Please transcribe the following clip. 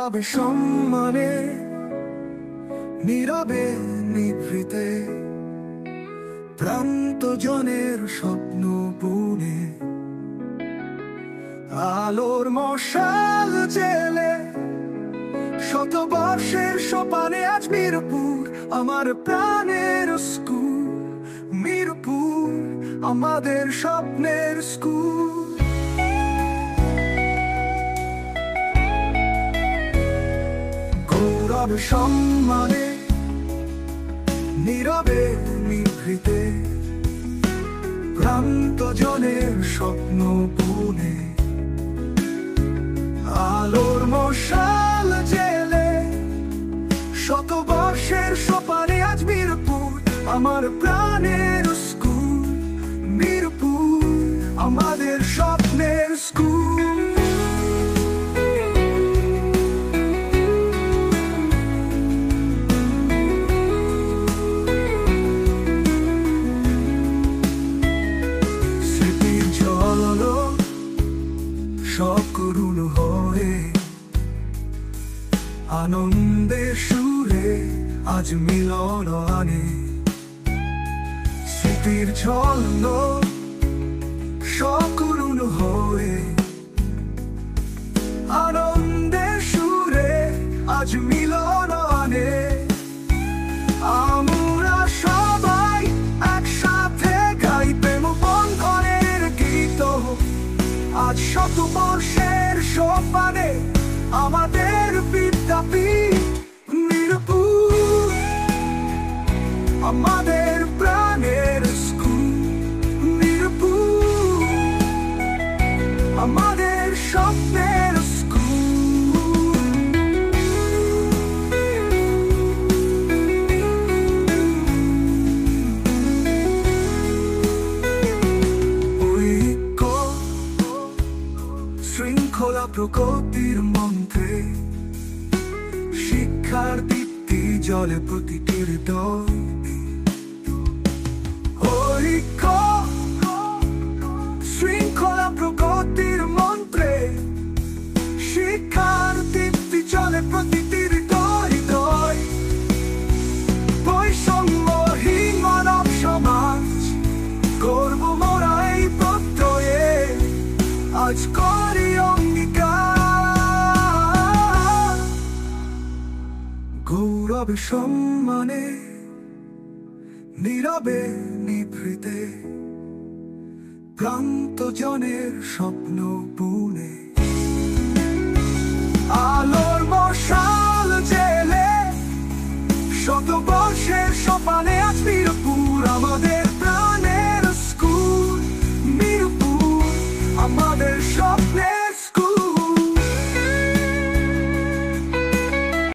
গৌরবে সম্মানে নীরবে নিভৃতে প্রান্ত জনের স্বপ্ন বুনে আলোর মশাল জেলে শতবর্ষের সোপানে আজ মিরপুর আমার প্রাণের স্কুল। মিরপুর আমাদের স্বপ্নের স্কুল। গৌরব সম্মানে নীরবে নিভৃতে প্রান্ত জনের স্বপ্ন বুনে আলোর মশাল জেলে শতবর্ষের সোপানে আজ মিরপুর আমার প্রাণের স্কুল। মিরপুর আমাদের স্বপ্নের স্কুল। স্মৃতির ঝললো সব করুণ হয়ে আনন্দের সুরে আজ মিলন আনে। স্মৃতির ঝললো সব করুণ হয়ে আনন্দের সুরে আজ মিলন আনে। আমরা সবাই একসাথে গাই প্রেম বন্ধনের গীত আজ শতবর্ষের সোপানে আমাদের বিদ্যাপীঠ। মিরপুর আমাদের প্রাণের স্কুল। মিরপুর আমাদের স্বপ্নের স্কুল। ঐক্য শৃঙ্খলা প্রগতির মন্ত্রে শিক্ষার দীপ্তি জলে প্রতিটি হৃদয়। ঐক্য শৃঙ্খলা প্রগতির মন্ত্রে শিক্ষার দীপ্তি জলে প্রতিটি হৃদয়। বৈষম্যহীন মানব সমাজ গর্ব মোরা এই প্রত্যয়ে আজ করি অঙ্গীকার। গৌরব সম্মানে নীরবে নিভৃতে প্রান্ত জনের স্বপ্ন বুনে আলোর মশাল জেলে শতবর্ষের সোপানে